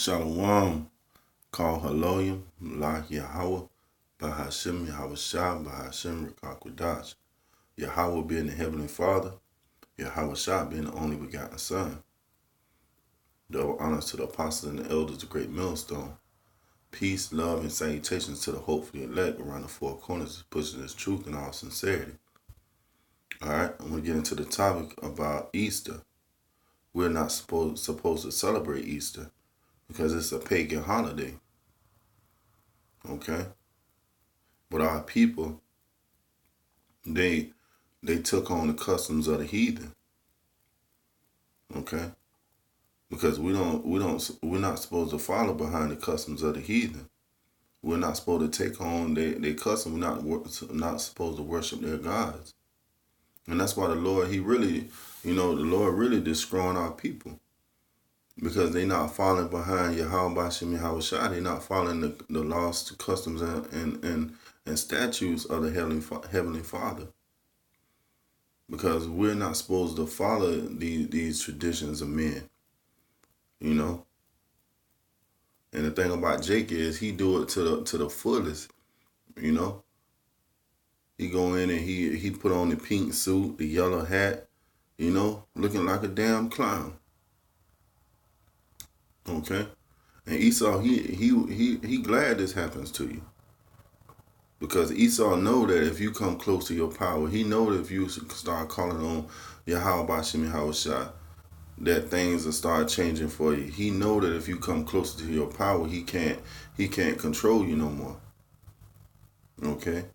Shalom, call Haloyim, La Yahweh, Bahashem Yahweh Shah, Bahashem Rakakwadash. Yahweh being the Heavenly Father, Yahweh Shah being the only begotten Son. Double honors to the apostles and the elders, the great millstone. Peace, love, and salutations to the hopefully elect around the four corners, pushing this truth in all sincerity. Alright, I'm going to get into the topic about Easter. We're not supposed to celebrate Easter because it's a pagan holiday. Okay? But our people, they took on the customs of the heathen. Okay? Because we're not supposed to follow behind the customs of the heathen. We're not supposed to take on their custom. We're not supposed to worship their gods. And that's why the Lord really destroying our people. Because they're not following behind Yahweh Bashem Yahweh Shai. They're not following the laws, customs, and statutes of the Heavenly Father. Because we're not supposed to follow these traditions of men. You know? And the thing about Jake is he do it to the fullest. You know? He go in and he put on the pink suit, the yellow hat, you know, looking like a damn clown. Okay? And Esau, he glad this happens to you. Because Esau know that if you come close to your power, he know that if you start calling on Yahweh Bashem Yahweh Shai, that things will start changing for you. He know that if you come closer to your power, he can't control you no more. Okay?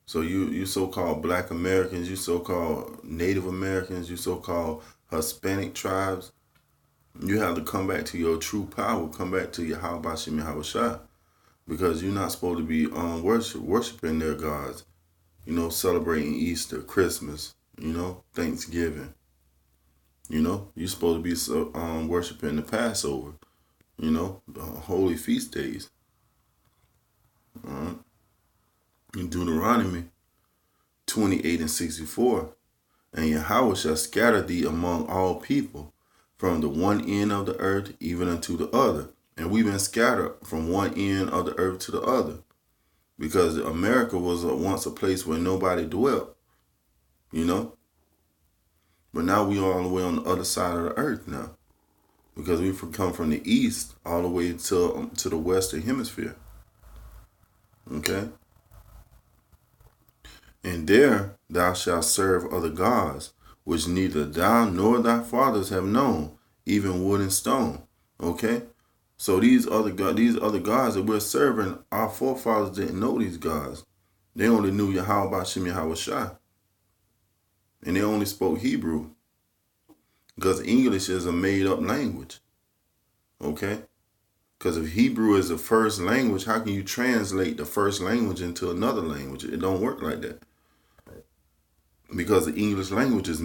So you so-called Black Americans, you so-called Native Americans, you so-called Hispanic tribes, you have to come back to your true power, come back to Yahweh Bashem Yahweh Shai, because you're not supposed to be worshiping their gods, you know, celebrating Easter, Christmas, you know, Thanksgiving. You know, you're supposed to be worshiping the Passover, you know, the holy feast days. All right. In Deuteronomy 28:64, and Yahweh shall scatter thee among all people, from the one end of the earth even unto the other. And we've been scattered from one end of the earth to the other, because America was once a place where nobody dwelt, you know. But now we are all the way on the other side of the earth now, because we've come from the east all the way to the western hemisphere. Okay. And there thou shalt serve other gods, which neither thou nor thy fathers have known, even wood and stone. Okay? So these other gods that we're serving, our forefathers didn't know these gods. They only knew Yahweh Bashem Yahweh Shai. And they only spoke Hebrew. Because English is a made-up language. Okay? Because if Hebrew is the first language, how can you translate the first language into another language? It don't work like that. Because the English language is a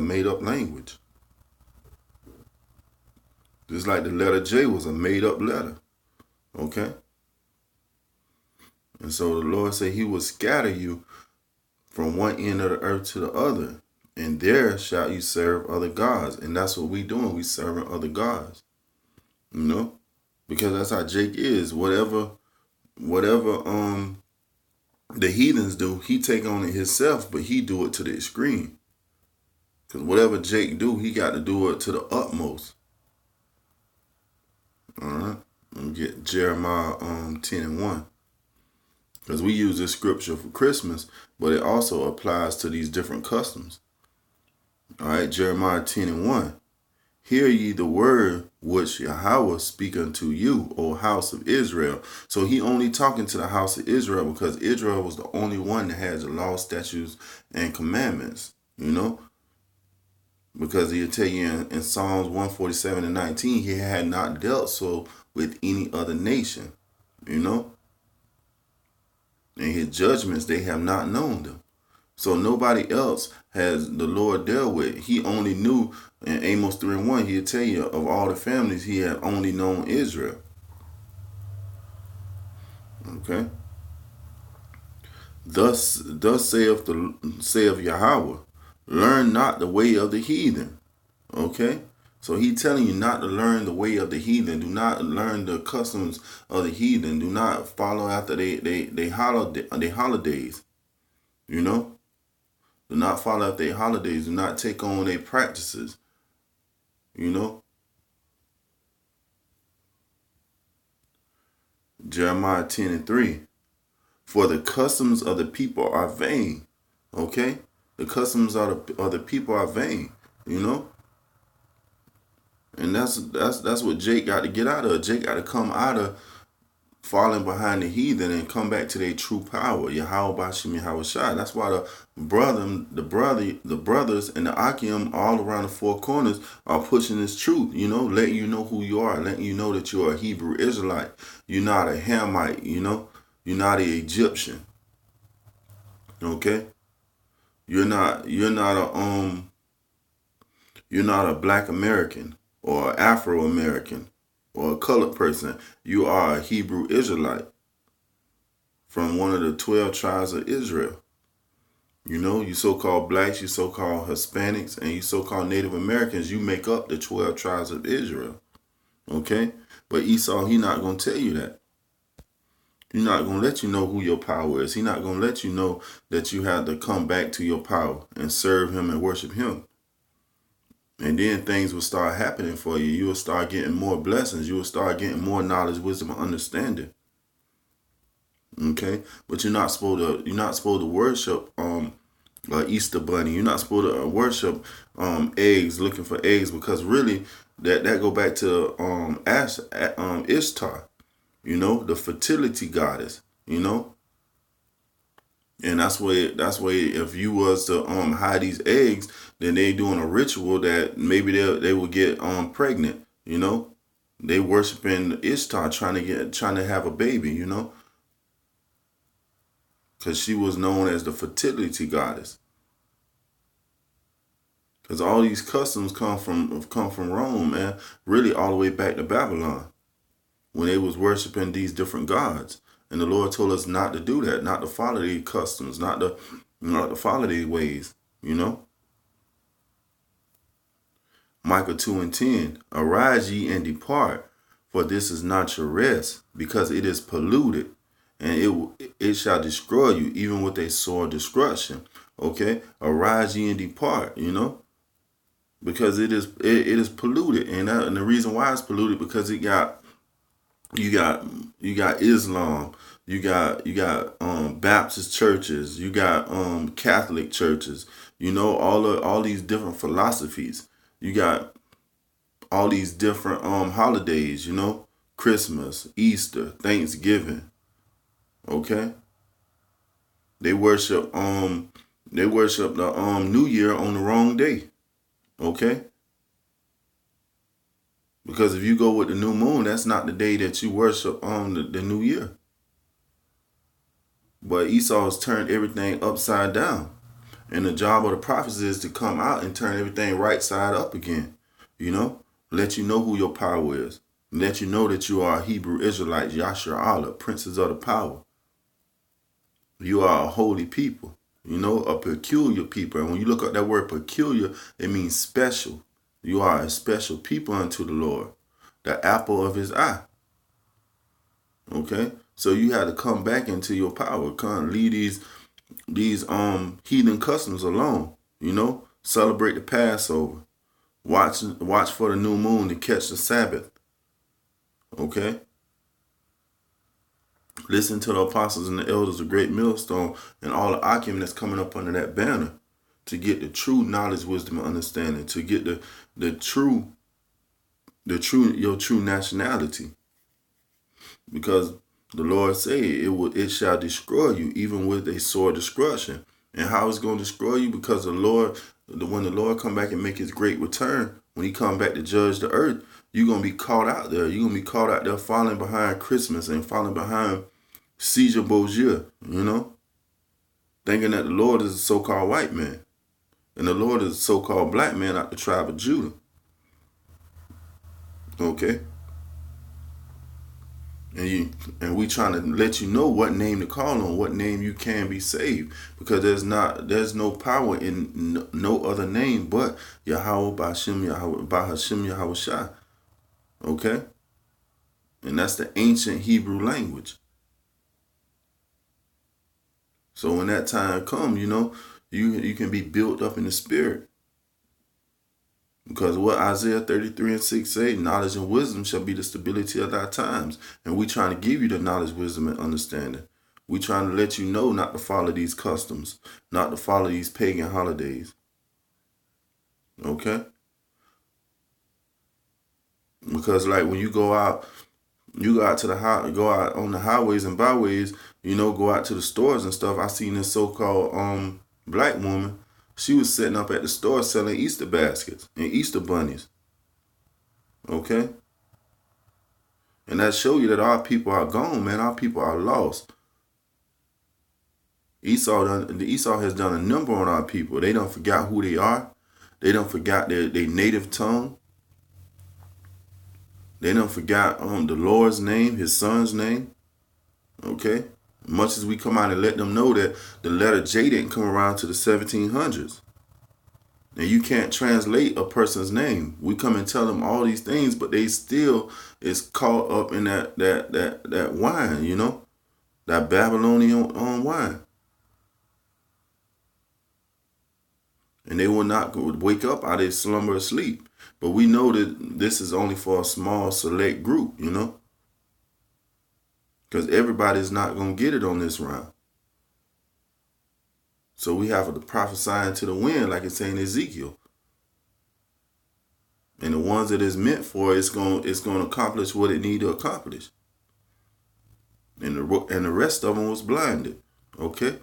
made-up language. Just like the letter J was a made-up letter. Okay? And so the Lord said he will scatter you from one end of the earth to the other. And there shall you serve other gods. And that's what we doing. We serving other gods. You know? Because that's how Jake is. Whatever the heathens do, he take on it himself, but he do it to the extreme. Because whatever Jake do, he got to do it to the utmost. All right. Let me get Jeremiah 10:1. Because we use this scripture for Christmas, but it also applies to these different customs. All right. Jeremiah 10:1. Hear ye the word which Yahweh speak unto you, O house of Israel. So he only talking to the house of Israel because Israel was the only one that had the law, statutes, and commandments, you know. Because he'll tell you in Psalms 147:19, he had not dealt so with any other nation, you know. And his judgments, they have not known them. So nobody else has the Lord dealt with. He only knew, in Amos 3:1, he'll tell you of all the families, he had only known Israel. Okay. Thus saith Yahweh, learn not the way of the heathen. Okay. So he telling you not to learn the way of the heathen. Do not learn the customs of the heathen. Do not follow after they holidays. You know? Do not follow after their holidays. Do not take on their practices. You know? Jeremiah 10:3. For the customs of the people are vain. Okay? The customs of the people are vain. You know? And that's what Jake got to get out of. Jake got to come out of falling behind the heathen and come back to their true power. Yahweh Bashim Yahweh Shai. That's why the brothers and the Akim all around the four corners are pushing this truth, letting you know who you are, letting you know that you're a Hebrew Israelite. You're not a Hamite, You're not an Egyptian. Okay? You're not a black American or Afro American or a colored person. You are a Hebrew Israelite from one of the 12 tribes of Israel. You so-called blacks, you so-called Hispanics, and you so-called Native Americans, you make up the 12 tribes of Israel. Okay? But Esau, he not going to tell you that. He's not going to let you know who your power is. He's not going to let you know that you have to come back to your power and serve him and worship him. And then things will start happening for you. You will start getting more blessings. You will start getting more knowledge, wisdom, and understanding. Okay? But you're not supposed to worship Easter bunny. You're not supposed to worship eggs, looking for eggs, because really that go back to Ishtar, the fertility goddess, And that's why if you was to hide these eggs, then they doing a ritual that maybe they will get pregnant, They worshiping Ishtar, trying to have a baby, Because she was known as the fertility goddess. Because all these customs come from Rome, man. Really all the way back to Babylon, when they was worshiping these different gods. And the Lord told us not to do that, not to follow these customs, not to follow these ways, Micah 2:10, arise ye and depart, for this is not your rest, because it is polluted, and it shall destroy you, even with a sore destruction. Okay, arise ye and depart, because it is polluted, and the reason why it's polluted because you got Islam, you got Baptist churches, you got Catholic churches, all these different philosophies. You got all these different holidays, Christmas, Easter, Thanksgiving. Okay? They worship the New Year on the wrong day. Okay? Because if you go with the new moon, that's not the day that you worship on the new year. But Esau has turned everything upside down. And the job of the prophets is to come out and turn everything right side up again. Let you know who your power is. Let you know that you are a Hebrew Israelite, Yashar Allah, princes of the power. You are a holy people, a peculiar people. And when you look at that word peculiar, it means special. You are a special people unto the Lord, the apple of his eye. Okay? So you had to come back into your power. Come leave these heathen customs alone. Celebrate the Passover. Watch for the new moon to catch the Sabbath. Okay? Listen to the apostles and the elders of Great Millstone and all the Akim that's coming up under that banner to get the true knowledge, wisdom, and understanding, to get your true nationality. Because the Lord said it shall destroy you, even with a sore destruction. And how it's going to destroy you? Because when the Lord come back and make his great return, when he come back to judge the earth, you're going to be caught out there. You're going to be caught out there falling behind Christmas and falling behind Caesar Borgia, thinking that the Lord is a so-called white man. And the Lord is a so-called black man out the tribe of Judah. Okay? And we trying to let you know what name to call on, what name you can be saved, because there's no power in no other name but Yahweh Ba'Shem Yahweh Ba'Hashem Yahweh Shai. Okay, and that's the ancient Hebrew language. So when that time comes, you can be built up in the spirit. Because what Isaiah 33:6 say, knowledge and wisdom shall be the stability of thy times. And we trying to give you the knowledge, wisdom, and understanding. We trying to let you know not to follow these customs, not to follow these pagan holidays. Okay? Because like when you go out to go out on the highways and byways, go out to the stores and stuff. I seen this so-called black woman. She was sitting up at the store selling Easter baskets and Easter bunnies. Okay? And that show you that our people are gone, man. Our people are lost. Esau has done a number on our people. They don't forget who they are. They don't forget their native tongue. They don't forget the Lord's name, his son's name. Okay? Much as we come out and let them know that the letter J didn't come around to the 1700s. And you can't translate a person's name. We come and tell them all these things, but they still is caught up in that wine, that Babylonian wine. And they will not wake up out of their slumber or sleep. But we know that this is only for a small select group, because everybody's not going to get it on this round. So we have to prophesy into the wind, like it's saying Ezekiel. And the ones that it's meant for, it's going to accomplish what it need to accomplish. And the rest of them was blinded. Okay?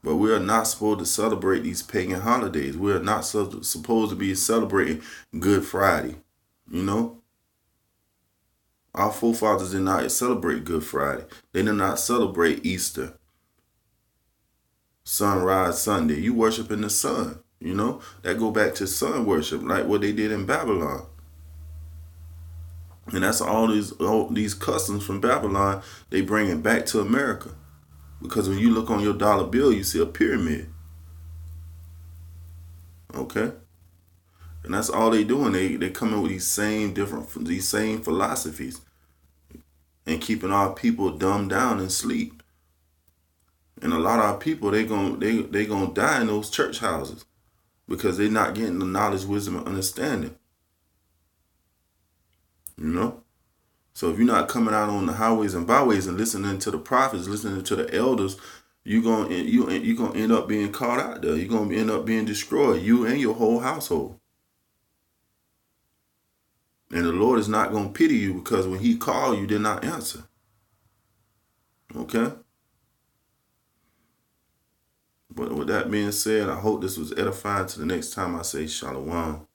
But we are not supposed to celebrate these pagan holidays. We are not supposed to be celebrating Good Friday. Our forefathers did not celebrate Good Friday. They did not celebrate Easter. Sunrise Sunday. You worshiping the sun. That go back to sun worship, like what they did in Babylon. And that's all these customs from Babylon, they bring it back to America. Because when you look on your dollar bill, you see a pyramid. Okay? And that's all they doing. They come in with these same philosophies and keeping our people dumbed down and sleep. And a lot of our people, they gonna die in those church houses because they're not getting the knowledge, wisdom, and understanding. So if you're not coming out on the highways and byways and listening to the prophets, listening to the elders, you're gonna end up being caught out there. You're gonna end up being destroyed, you and your whole household. And the Lord is not gonna pity you because when He called, you did not answer. Okay. But with that being said, I hope this was edifying. To the next time I say Shalom.